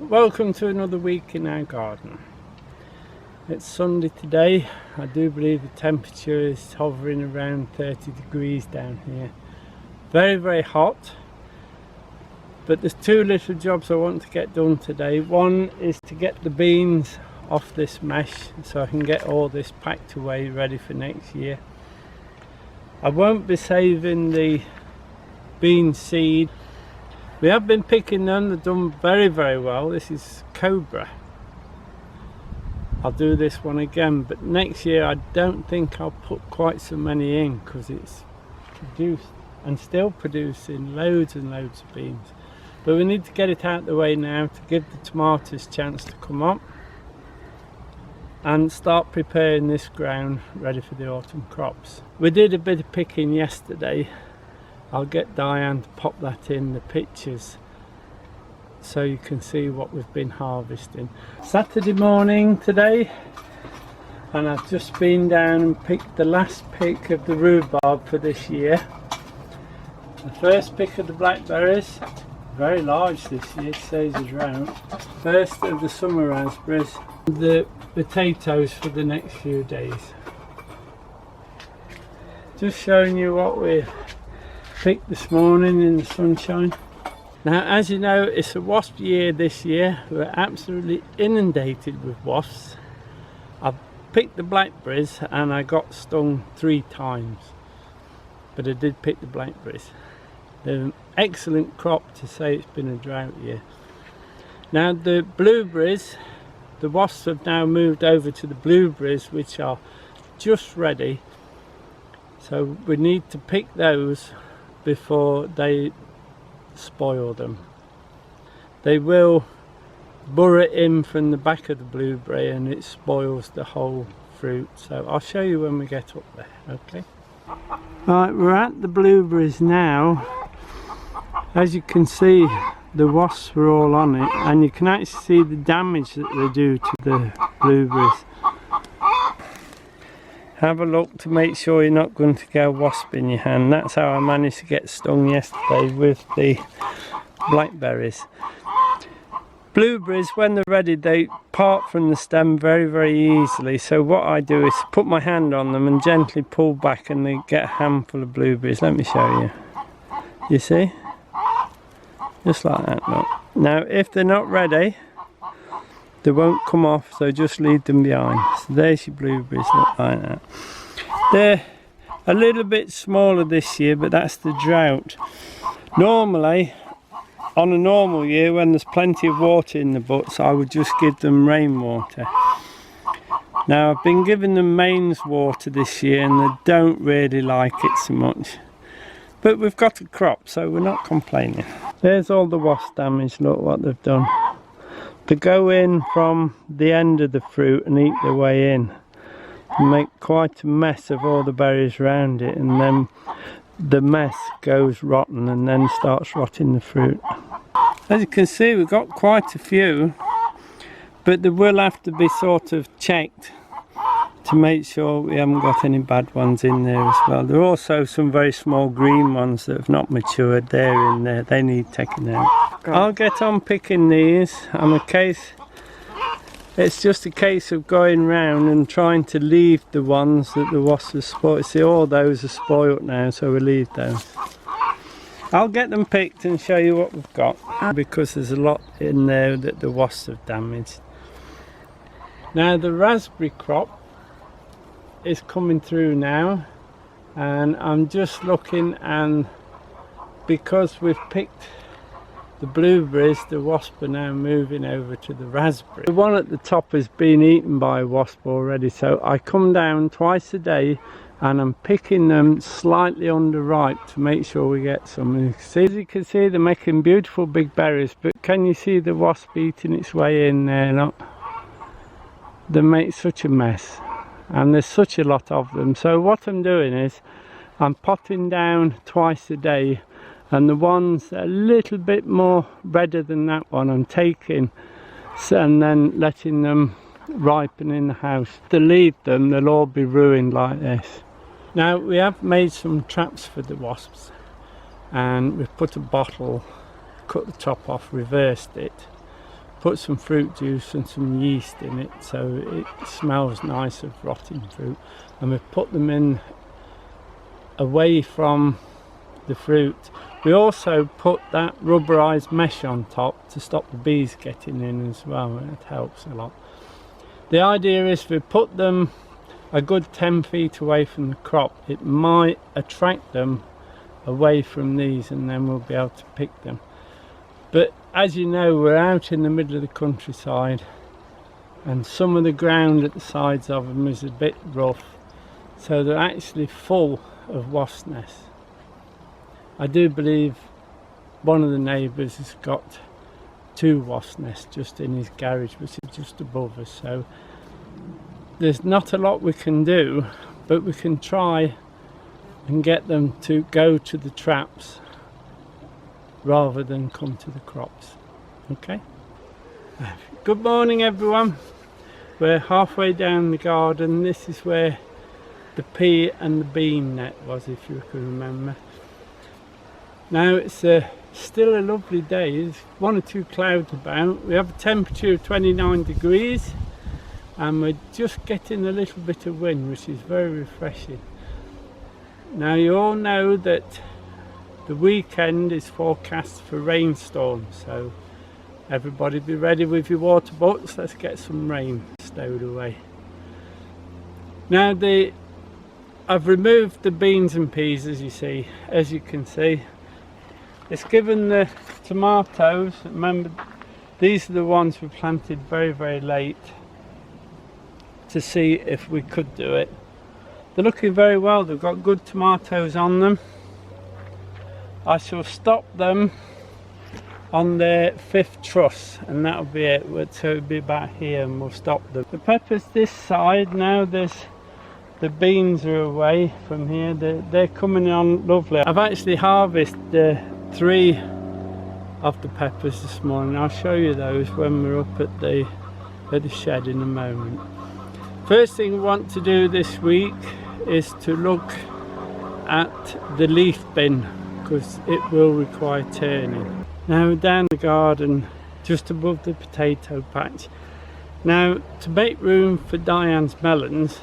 Welcome to another week in our garden. It's Sunday today. I do believe the temperature is hovering around 30 degrees down here. Very hot, but there's two little jobs I want to get done today. One is to get the beans off this mesh so I can get all this packed away ready for next year. I won't be saving the bean seed. We have been picking them, they've done very well. This is Cobra. I'll do this one again, but next year I don't think I'll put quite so many in because it's produced and still producing loads and loads of beans. But we need to get it out of the way now to give the tomatoes a chance to come up and start preparing this ground ready for the autumn crops. We did a bit of picking yesterday. I'll get Diane to pop that in the pictures so you can see what we've been harvesting. Saturday morning today, and I've just been down and picked the last pick of the rhubarb for this year. The first pick of the blackberries, very large this year, says a drought. First of the summer raspberries, the potatoes for the next few days. Just showing you what we've picked this morning in the sunshine. Now, as you know, it's a wasp year this year. We're absolutely inundated with wasps. I've picked the blackberries and I got stung 3 times, but I did pick the blackberries. They're an excellent crop to say it's been a drought year. Now the blueberries, the wasps have now moved over to the blueberries, which are just ready, so we need to pick those before they spoil them. They will burrow in from the back of the blueberry and it spoils the whole fruit, so I'll show you when we get up there. Okay, right, we're at the blueberries now. As you can see, the wasps are all on it and you can actually see the damage that they do to the blueberries. Have a look to make sure you're not going to get a wasp in your hand. That's how I managed to get stung yesterday with the blackberries. Blueberries, when they're ready, they part from the stem very easily. So what I do is put my hand on them and gently pull back and they get a handful of blueberries. Let me show you. You see? Just like that, look. Now if they're not ready, they won't come off, so just leave them behind. So there's your blueberries, look like that. They're a little bit smaller this year, but that's the drought. Normally, on a normal year, when there's plenty of water in the butts, I would just give them rainwater. Now I've been giving them mains water this year and they don't really like it so much. But we've got a crop, so we're not complaining. There's all the wasp damage, look what they've done. To go in from the end of the fruit and eat their way in and make quite a mess of all the berries around it, and then the mess goes rotten and then starts rotting the fruit. As you can see, we've got quite a few, but they will have to be sort of checked to make sure we haven't got any bad ones in there as well. There are also some very small green ones that have not matured. They're in there, they need taking out. I'll get on picking these. It's just a case of going round and trying to leave the ones that the wasps have spoiled. See, all those are spoiled now, so we'll leave those. I'll get them picked and show you what we've got, because there's a lot in there that the wasps have damaged. Now the raspberry crop is coming through now, and I'm just looking, and because we've picked the blueberries, the wasp are now moving over to the raspberry. The one at the top has been eaten by a wasp already, so I come down twice a day and I'm picking them slightly underripe to make sure we get some. As you can see, they're making beautiful big berries, but can you see the wasp eating its way in there? Look, they make such a mess and there's such a lot of them. So what I'm doing is I'm potting down twice a day, and the ones that are a little bit more redder than that one I'm taking and then letting them ripen in the house. To leave them, they'll all be ruined like this. Now we have made some traps for the wasps, and we've put a bottle, cut the top off, reversed it, put some fruit juice and some yeast in it so it smells nice of rotting fruit, and we've put them in away from the fruit. We also put that rubberized mesh on top to stop the bees getting in as well, and it helps a lot. The idea is we put them a good 10 feet away from the crop. It might attract them away from these, and then we'll be able to pick them. But as you know, we're out in the middle of the countryside, and some of the ground at the sides of them is a bit rough, so they're actually full of wasp nests. I do believe one of the neighbours has got 2 wasp nests just in his garage, which is just above us, so there's not a lot we can do, but we can try and get them to go to the traps rather than come to the crops. Okay, good morning everyone. We're halfway down the garden. This is where the pea and the bean net was, if you can remember. Now it's still a lovely day. There's 1 or 2 clouds about. We have a temperature of 29 degrees and we're just getting a little bit of wind, which is very refreshing. Now you all know that the weekend is forecast for rainstorms, so everybody be ready with your water buckets. Let's get some rain stowed away. Now I've removed the beans and peas, as you can see. It's given the tomatoes, remember these are the ones we planted very late, to see if we could do it. They're looking very well. They've got good tomatoes on them. I shall stop them on their 5th truss, and that'll be it. So it'll be about here and we'll stop them. The peppers this side, now the beans are away from here. They're coming on lovely. I've actually harvested 3 of the peppers this morning. I'll show you those when we're up at the shed in a moment. First thing we want to do this week is to look at the leaf bin, because it will require turning. Now down the garden just above the potato patch. Now to make room for Diane's melons,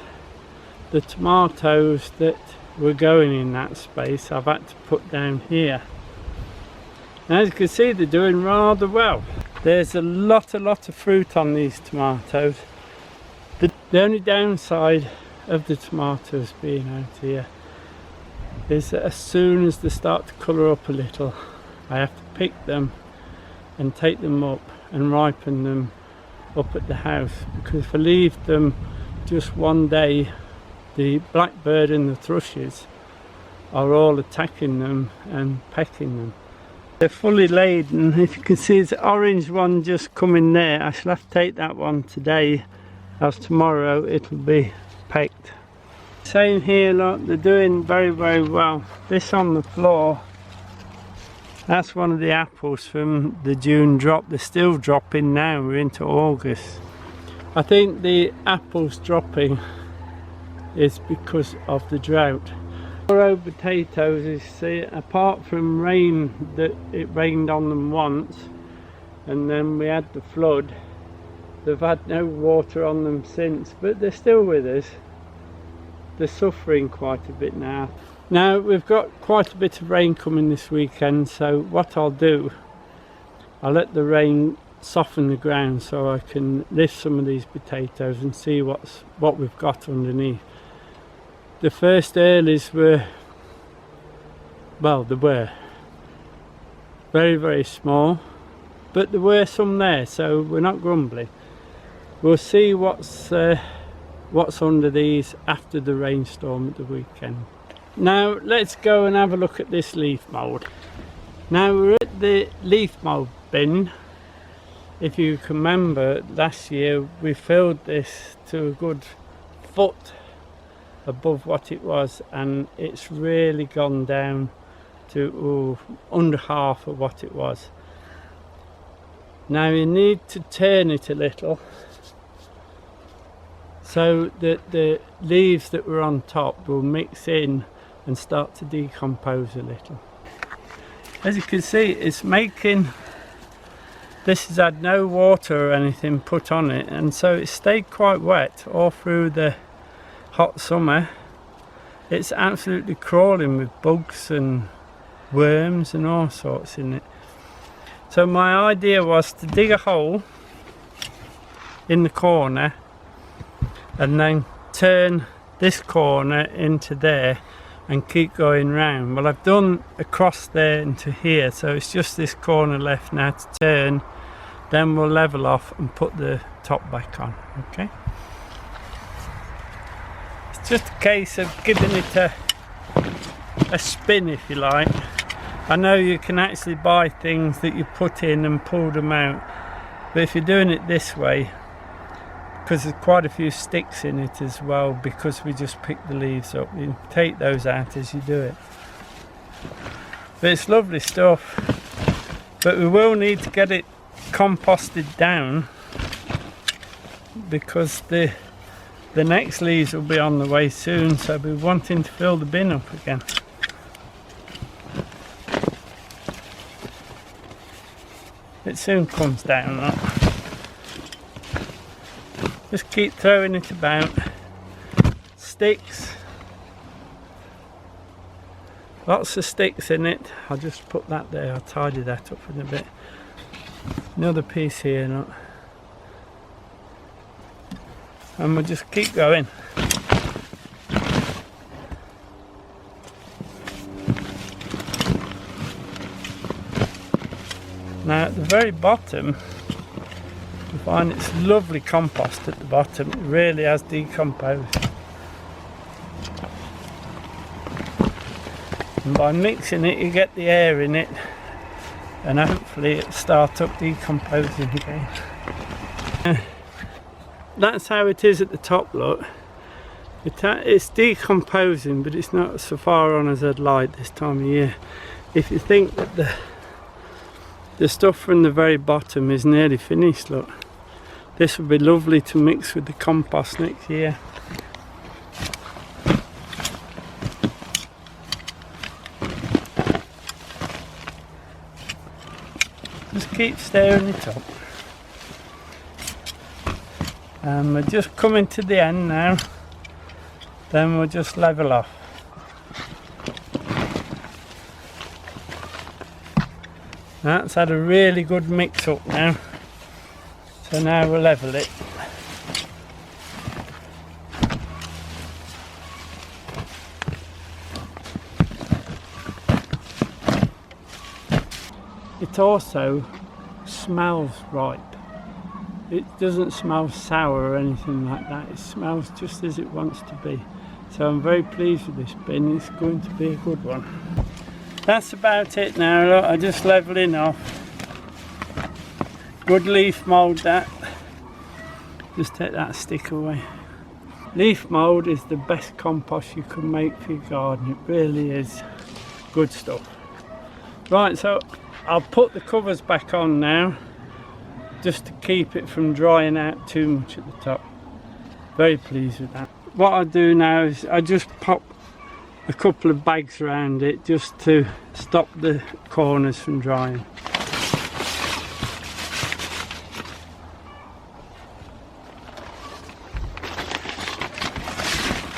the tomatoes that were going in that space I've had to put down here. Now as you can see, they're doing rather well. There's a lot of fruit on these tomatoes. The only downside of the tomatoes being out here is that as soon as they start to colour up a little, I have to pick them and take them up and ripen them up at the house, because if I leave them just one day, the blackbird and the thrushes are all attacking them and pecking them. They're fully laden. If you can see, the orange one just coming there. I shall have to take that one today, as tomorrow it'll be pecked. Same here, look, they're doing very well. This on the floor, that's one of the apples from the June drop. They're still dropping now, we're into August. I think the apples dropping is because of the drought. Our potatoes, you see, apart from rain, that it rained on them once and then we had the flood, they've had no water on them since, but they're still with us. They're suffering quite a bit now. Now we've got quite a bit of rain coming this weekend, so what I'll do, I'll let the rain soften the ground so I can lift some of these potatoes and see what we've got underneath. The first earlies were, well, they were very small, but there were some there, so we're not grumbling. We'll see what's under these after the rainstorm at the weekend. Now let's go and have a look at this leaf mould. Now we're at the leaf mould bin. If you can remember, last year we filled this to a good foot above what it was, and it's really gone down to under half of what it was. Now you need to turn it a little so that the leaves that were on top will mix in and start to decompose a little. As you can see, it's making This has had no water or anything put on it, and so it stayed quite wet all through the hot summer. It's absolutely crawling with bugs and worms and all sorts in it. So my idea was to dig a hole in the corner and then turn this corner into there and keep going round. Well, I've done across there into here, so it's just this corner left now to turn. Then we'll level off and put the top back on. Okay, it's just a case of giving it a spin, if you like. I know you can actually buy things that you put in and pull them out, but if you're doing it this way, because there's quite a few sticks in it as well, because we just pick the leaves up, you take those out as you do it. But it's lovely stuff, but we will need to get it composted down, because the next leaves will be on the way soon, so we're wanting to fill the bin up again. It soon comes down, that. Just keep throwing it about. Sticks, lots of sticks in it. I'll just put that there, I'll tidy that up in a bit. Another piece here, not. And we'll just keep going. Now at the very bottom, you find it's lovely compost at the bottom. It really has decomposed. And by mixing it, you get the air in it, and hopefully it'll start up decomposing again. That's how it is at the top, look. It's decomposing, but it's not so far on as I'd like this time of year. If you think that the stuff from the very bottom is nearly finished, look. This would be lovely to mix with the compost next year. Just keep stirring it up. And we're just coming to the end now. Then we'll just level off. That's had a really good mix up now. So now we'll level it. It also smells ripe. It doesn't smell sour or anything like that. It smells just as it wants to be. So I'm very pleased with this bin. It's going to be a good one. That's about it now. Look, I'm just levelling off. Good leaf mould, that. Just take that stick away. Leaf mould is the best compost you can make for your garden. It really is good stuff. Right, so I'll put the covers back on now, just to keep it from drying out too much at the top. Very pleased with that. What I do now is I just pop a couple of bags around it just to stop the corners from drying.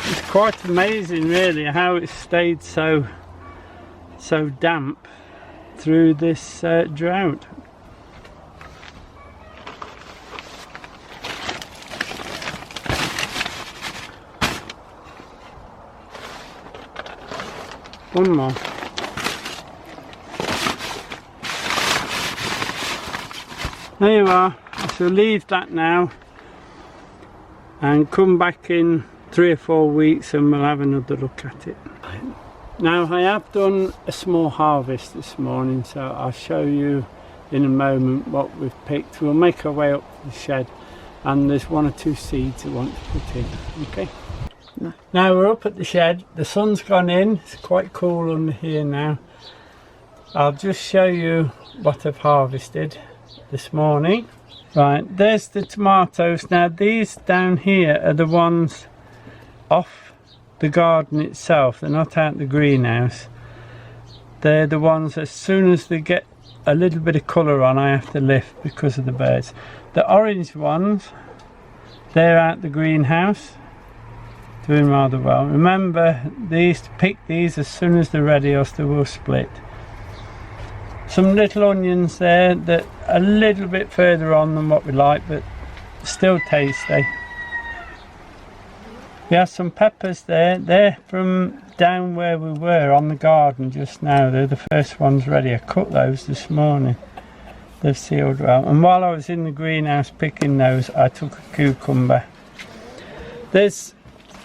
It's quite amazing really how it stayed so damp through this drought. One more. There you are. So leave that now and come back in 3 or 4 weeks and we'll have another look at it. Now I have done a small harvest this morning, so I'll show you in a moment what we've picked. We'll make our way up to the shed, and there's 1 or 2 seeds I want to put in. Okay. Now we're up at the shed, the sun's gone in, it's quite cool under here now. I'll just show you what I've harvested this morning. Right, there's the tomatoes. Now these down here are the ones off the garden itself, they're not out the greenhouse. They're the ones as soon as they get a little bit of colour on, I have to lift because of the birds. The orange ones, they're out the greenhouse, doing rather well. Remember, they used to pick these as soon as they're ready, else they will split. Some little onions there that are a little bit further on than what we like, but still tasty. We have some peppers there. They're from down where we were on the garden just now. They're the first ones ready. I cut those this morning. They've sealed well. And while I was in the greenhouse picking those, I took a cucumber. There's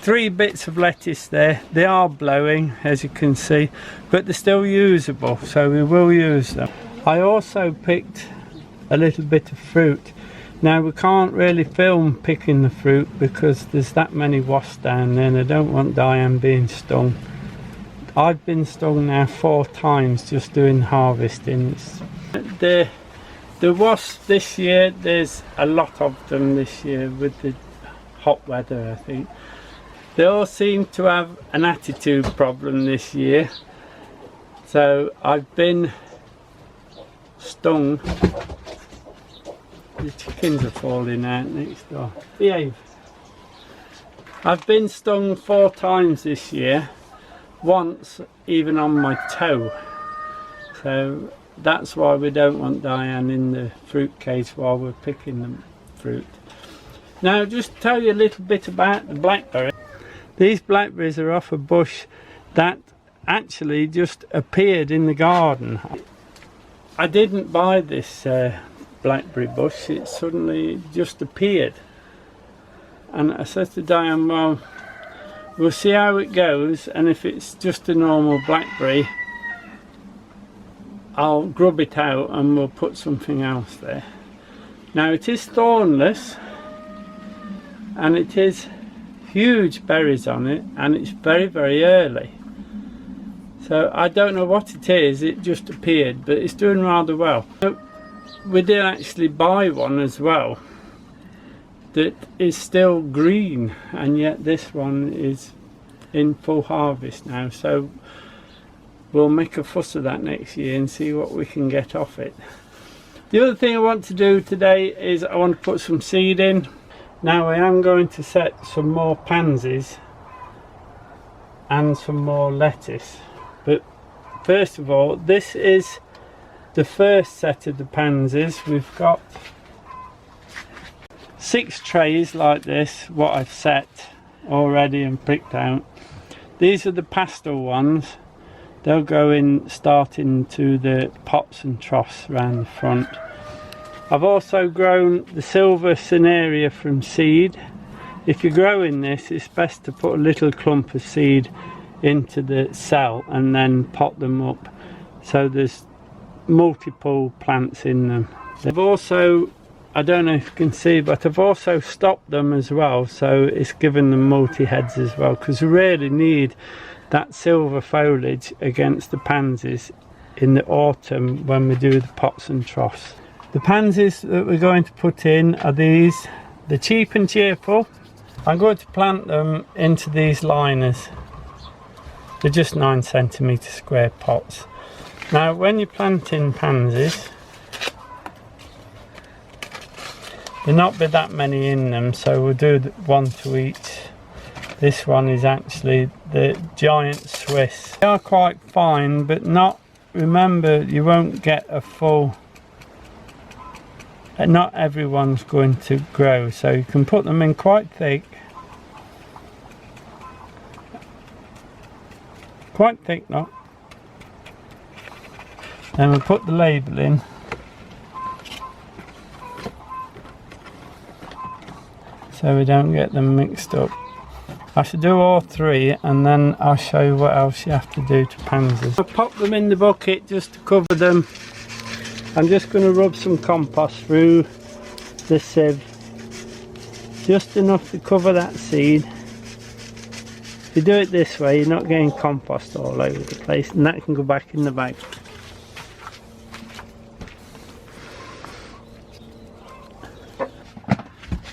3 bits of lettuce there. They are blowing, as you can see, but they're still usable, so we will use them. I also picked a little bit of fruit. Now we can't really film picking the fruit because there's that many wasps down there and I don't want Diane being stung. I've been stung now 4 times just doing harvesting. The wasps this year, there's a lot of them this year with the hot weather, I think. They all seem to have an attitude problem this year. So I've been stung. The chickens are falling out next door. Behave. I've been stung 4 times this year. Once even on my toe. So that's why we don't want Diane in the fruit case while we're picking the fruit. Now just to tell you a little bit about the blackberry. These blackberries are off a bush that actually just appeared in the garden. I didn't buy this blackberry bush, it suddenly just appeared. And I said to Diane, well, we'll see how it goes, and if it's just a normal blackberry, I'll grub it out and we'll put something else there. Now it is thornless, and it is huge berries on it, and it's very early. So I don't know what it is, it just appeared, but it's doing rather well. We did actually buy one as well that is still green, and yet this one is in full harvest now, so we'll make a fuss of that next year and see what we can get off it. The other thing I want to do today is I want to put some seed in. Now I am going to set some more pansies and some more lettuce, but first of all, this is the first set of the pansies. We've got 6 trays like this, what I've set already and pricked out. These are the pastel ones. They'll go in starting to the pots and troughs around the front. I've also grown the silver cinerea from seed. If you're growing this, it's best to put a little clump of seed into the cell and then pot them up, so there's multiple plants in them. I've also, I don't know if you can see, but I've also stopped them as well, so it's given them multi-heads as well, because we really need that silver foliage against the pansies in the autumn when we do the pots and troughs. The pansies that we're going to put in are these, the Cheap and Cheerful. I'm going to plant them into these liners. They're just 9 centimetre square pots. Now when you're planting pansies, there'll not be that many in them, so we'll do 1 to each. This one is actually the giant Swiss. They are quite fine, but not, remember, you won't get a full, not everyone's going to grow, so you can put them in quite thick. Quite thick, not. Then we'll put the label in. So we don't get them mixed up. I should do all 3 and then I'll show you what else you have to do to pansies. I'll pop them in the bucket just to cover them. I'm just going to rub some compost through the sieve. Just enough to cover that seed. If you do it this way, you're not getting compost all over the place, and that can go back in the bag.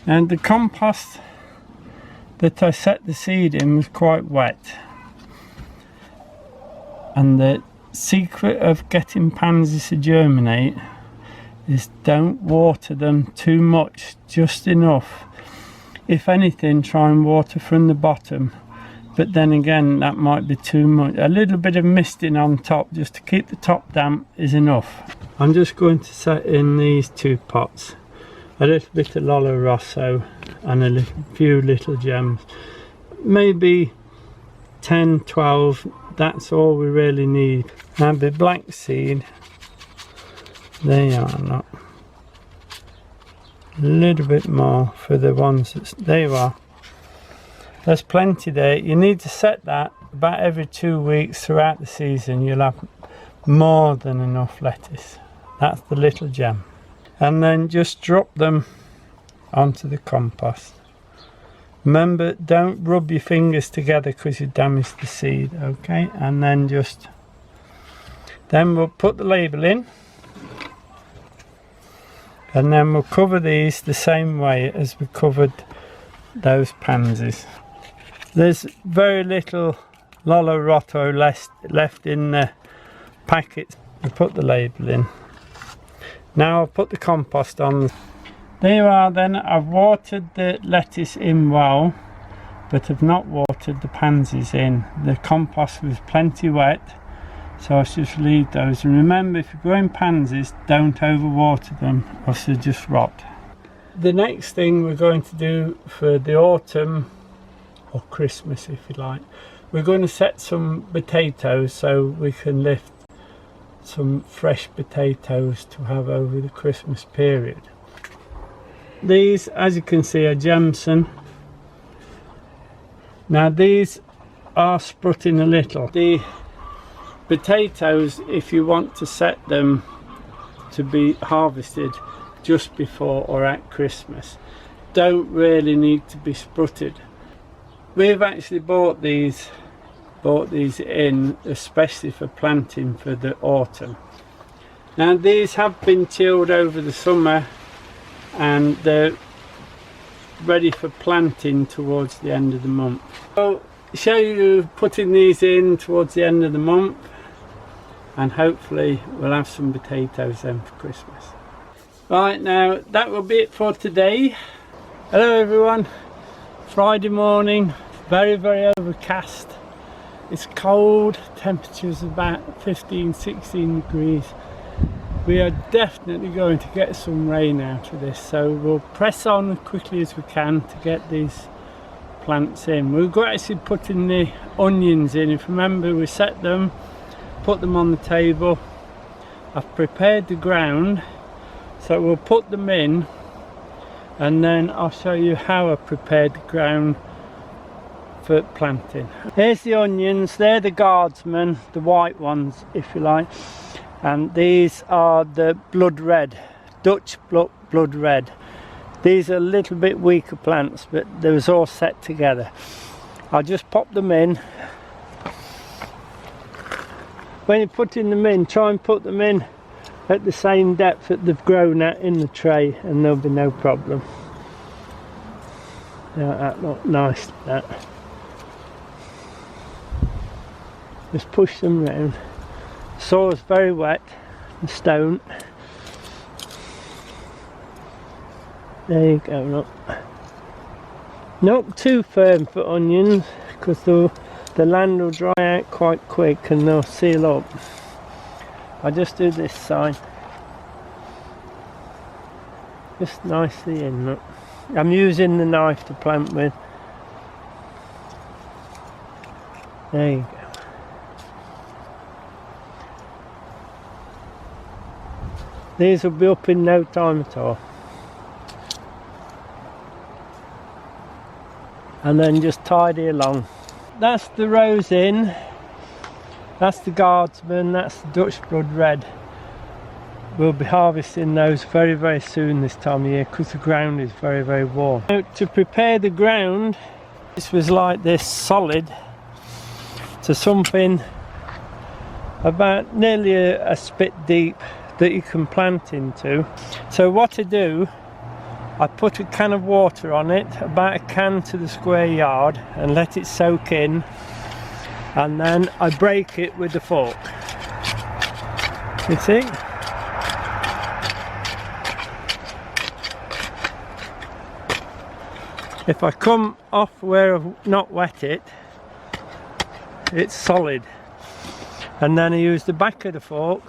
And the compost that I set the seed in was quite wet, and the secret of getting pansies to germinate is don't water them too much, just enough. If anything, try and water from the bottom, but then again that might be too much. A little bit of misting on top just to keep the top damp is enough. I'm just going to set in these 2 pots a little bit of Lollo Rosso and a few little gems, maybe 10, 12, that's all we really need. Now the black seed, there you are, not a little bit more for the ones that's, there you are, there's plenty there. You need to set that about every 2 weeks throughout the season. You'll have more than enough lettuce. That's the little gem. And then just drop them onto the compost. Remember, don't rub your fingers together because you damage the seed, okay? And then then we'll put the label in, and then we'll cover these the same way as we covered those pansies. There's very little Lollo Rosso left in the packets. We put the label in. Now I'll put the compost on. There you are then. I've watered the lettuce in well, but I've not watered the pansies in. The compost was plenty wet, so I should just leave those. And remember, if you're growing pansies, don't overwater them or they'll just rot. The next thing we're going to do for the autumn, or Christmas if you like, we're going to set some potatoes so we can lift some fresh potatoes to have over the Christmas period. These, as you can see, are Jamson. Now these are sprutting a little. The potatoes, if you want to set them to be harvested just before or at Christmas, don't really need to be sprutted. We've actually bought these in especially for planting for the autumn. Now these have been chilled over the summer and they're ready for planting towards the end of the month. So I'll show you putting these in towards the end of the month, and hopefully we'll have some potatoes then for Christmas. Right, now that will be it for today. Hello everyone, Friday morning, very overcast. It's cold, temperatures about 15-16 degrees. We are definitely going to get some rain out of this, so we'll press on as quickly as we can to get these plants in. We've got actually putting the onions in. If you remember, we set them, put them on the table. I've prepared the ground, so we'll put them in, and then I'll show you how I prepared the ground for planting. Here's the onions, they're the guardsmen, the white ones if you like, and these are the blood red, Dutch blood red. These are a little bit weaker plants, but they was all set together. I'll just pop them in. When you're putting them in, try and put them in at the same depth that they've grown at in the tray, and there'll be no problem. Yeah, that looked nice, that. Just push them round. Soil's very wet, the stone. There you go, look. Not too firm for onions, because the land will dry out quite quick and they'll seal up. I'll just do this side. Just nicely in, look. I'm using the knife to plant with. There you go. These will be up in no time at all. And then just tidy along. That's the rose in. That's the guardsman. That's the Dutch blood red. We'll be harvesting those very soon this time of year, because the ground is very warm. Now, to prepare the ground, this was like this, solid, to something about nearly a spit deep that you can plant into. So what I do, I put a can of water on it, about a can to the square yard, and let it soak in, and then I break it with a fork. You see? If I come off where I've not wet it, it's solid. And then I use the back of the fork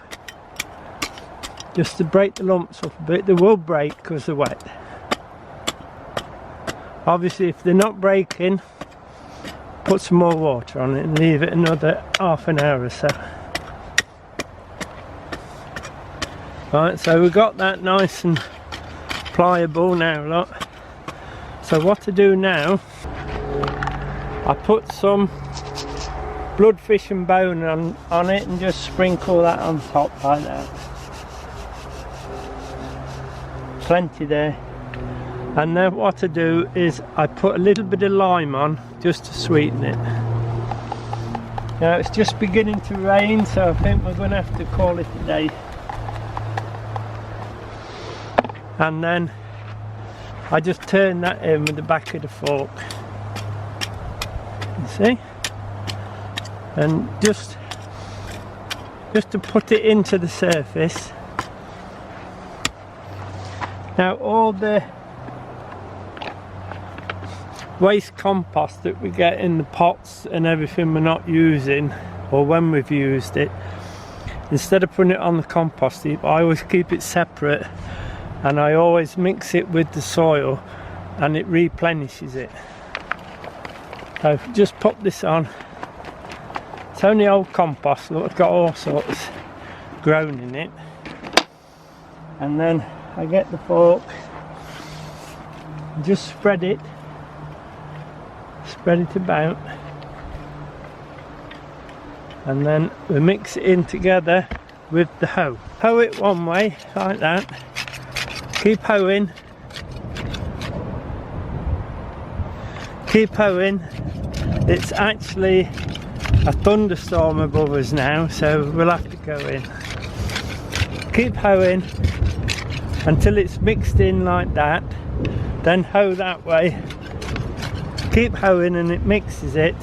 just to break the lumps up a bit. They will break because they're wet. Obviously if they're not breaking, put some more water on it and leave it another half an hour or so. Right, so we've got that nice and pliable now, look. So what I do now, I put some bloodfish and bone on it and just sprinkle that on top like that. Plenty there. And then what I do is I put a little bit of lime on just to sweeten it. Now it's just beginning to rain, so I think we're going to have to call it a day. And then I just turn that in with the back of the fork. You see? And just to put it into the surface. Now all the waste compost that we get in the pots and everything we're not using, or when we've used it, instead of putting it on the compost heap, I always keep it separate and I always mix it with the soil and it replenishes it. So just put this on. It's only old compost, look, it's got all sorts grown in it. And then I get the fork, just spread it about, and then we mix it in together with the hoe. Hoe it one way like that, keep hoeing, it's actually a thunderstorm above us now, so we'll have to go in. Keep hoeing until it's mixed in like that, then hoe that way. Keep hoeing and it mixes it.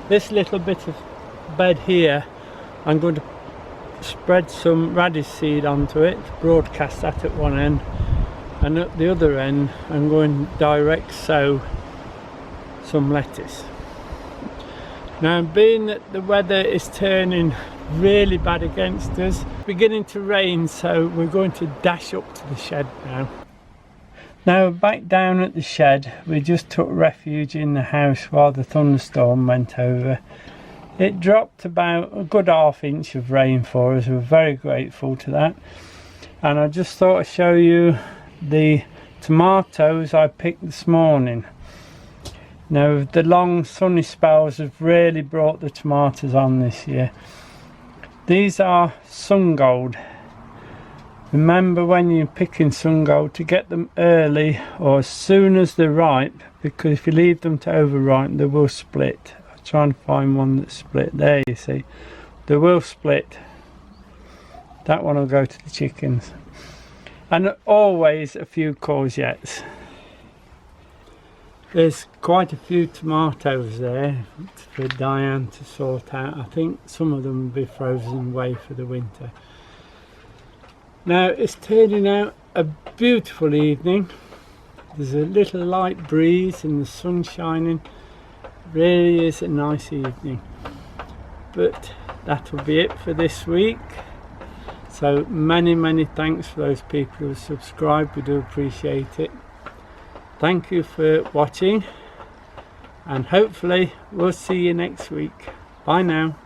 This little bit of bed here, I'm going to spread some radish seed onto it, broadcast that at one end, and at the other end I'm going to direct sow some lettuce. Now, being that the weather is turning really bad against us, it's beginning to rain, so we're going to dash up to the shed now. Now back down at the shed, we just took refuge in the house while the thunderstorm went over. It dropped about a good ½ inch of rain for us. We're very grateful to that. And I just thought I'd show you the tomatoes I picked this morning. Now the long sunny spells have really brought the tomatoes on this year. These are sun gold. Remember when you're picking sun gold to get them early or as soon as they're ripe, because if you leave them to overripe they will split. I'm trying to find one that's split. There, you see, they will split. That one will go to the chickens. And always a few courgettes. There's quite a few tomatoes there for Diane to sort out. I think some of them will be frozen away for the winter. Now it's turning out a beautiful evening. There's a little light breeze and the sun shining. Really is a nice evening. But that'll be it for this week. So many thanks for those people who have subscribed. We do appreciate it. Thank you for watching, and hopefully we'll see you next week. Bye now.